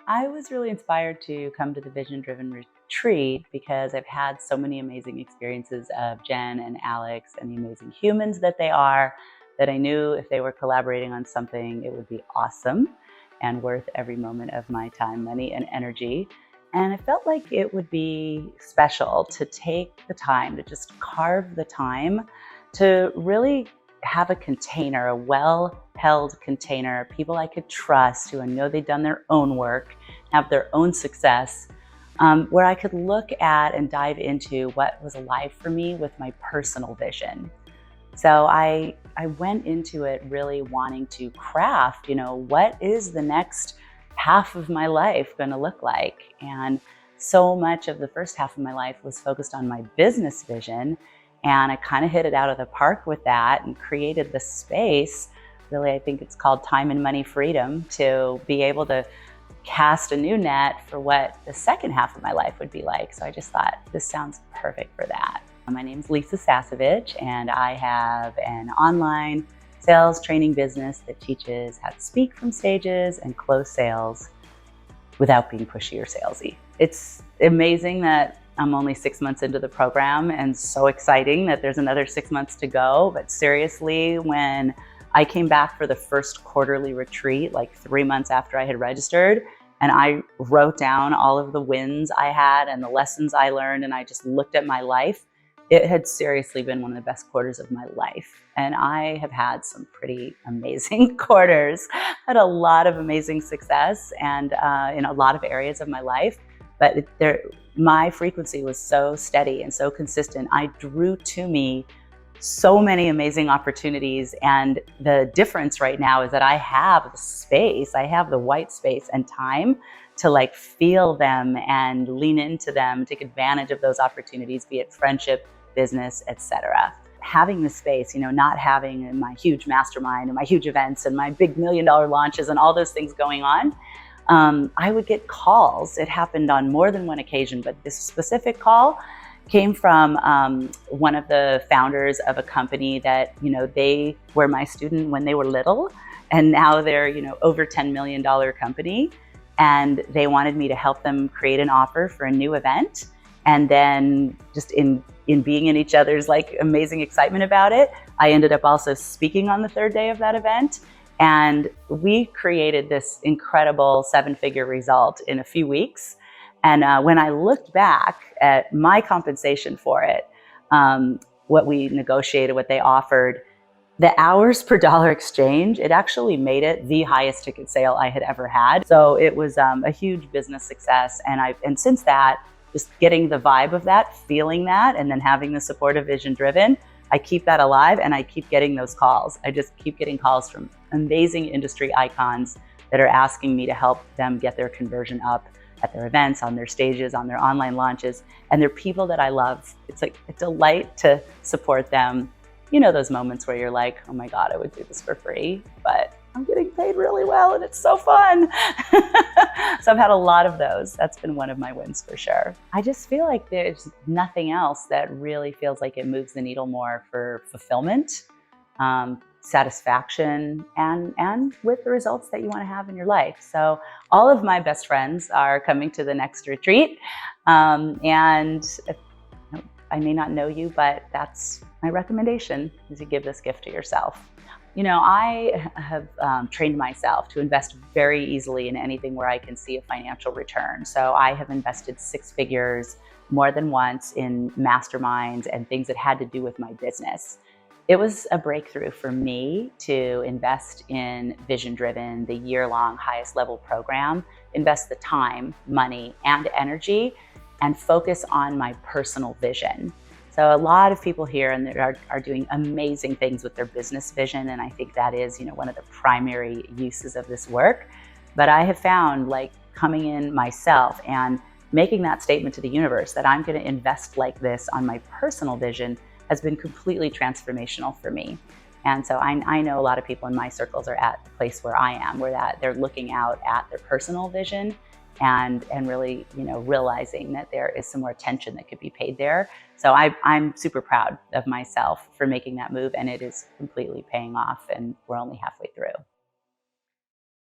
I was really inspired to come to the Vision Driven Retreat because I've had so many amazing experiences of Jen and Alex and the amazing humans that they are, that I knew if they were collaborating on something, it would be awesome and worth every moment of my time, money, and energy. And I felt like it would be special to take the time to just carve the time to really have a container, a well-held container, people I could trust who I know they've done their own work, have their own success, where I could look at and dive into what was alive for me with my personal vision. So I went into it really wanting to craft, what is the next half of my life going to look like? And so much of the first half of my life was focused on my business vision. And I kind of hit it out of the park with that and created the space, really, I think it's called time and money freedom, to be able to cast a new net for what the second half of my life would be like. So I just thought, this sounds perfect for that. My name's Lisa Sasevich, and I have an online sales training business that teaches how to speak from stages and close sales without being pushy or salesy. It's amazing that I'm only 6 months into the program and so exciting that there's another 6 months to go. But seriously, when I came back for the first quarterly retreat, like 3 months after I had registered, and I wrote down all of the wins I had and the lessons I learned, and I just looked at my life, it had seriously been one of the best quarters of my life. And I have had some pretty amazing quarters, had a lot of amazing success and in a lot of areas of my life. But my frequency was so steady and so consistent. I drew to me so many amazing opportunities. And the difference right now is that I have the space, I have the white space and time to feel them and lean into them, take advantage of those opportunities, be it friendship, business, etc. Having the space, not having my huge mastermind and my huge events and my big $1 million launches and all those things going on, I would get calls. It happened on more than one occasion, but this specific call came from one of the founders of a company that, they were my student when they were little, and now they're, over $10 million company. And they wanted me to help them create an offer for a new event. And then just in being in each other's amazing excitement about it, I ended up also speaking on the third day of that event. And we created this incredible 7-figure result in a few weeks. And when I looked back at my compensation for it, what we negotiated, what they offered, the hours per dollar exchange, it actually made it the highest ticket sale I had ever had. So it was a huge business success. And since that, just getting the vibe of that, feeling that, and then having the support of Vision Driven, I keep that alive and I keep getting those calls. I just keep getting calls from amazing industry icons that are asking me to help them get their conversion up at their events, on their stages, on their online launches. And they're people that I love. It's like a delight to support them. Those moments where you're like, oh my God, I would do this for free, but I'm getting paid really well and it's so fun. So I've had a lot of those. That's been one of my wins for sure. I just feel like there's nothing else that really feels like it moves the needle more for fulfillment, satisfaction, and with the results that you want to have in your life. So all of my best friends are coming to the next retreat. And I may not know you, but that's my recommendation, is to give this gift to yourself. I have trained myself to invest very easily in anything where I can see a financial return. So I have invested 6 figures more than once in masterminds and things that had to do with my business. It was a breakthrough for me to invest in Vision Driven, the year-long highest level program, invest the time, money, and energy, and focus on my personal vision. So a lot of people here and are doing amazing things with their business vision. And I think that is, one of the primary uses of this work. But I have found coming in myself and making that statement to the universe that I'm going to invest like this on my personal vision has been completely transformational for me. And so I know a lot of people in my circles are at the place where I am, where that they're looking out at their personal vision and really, realizing that there is some more attention that could be paid there. So I'm super proud of myself for making that move, and it is completely paying off, and we're only halfway through.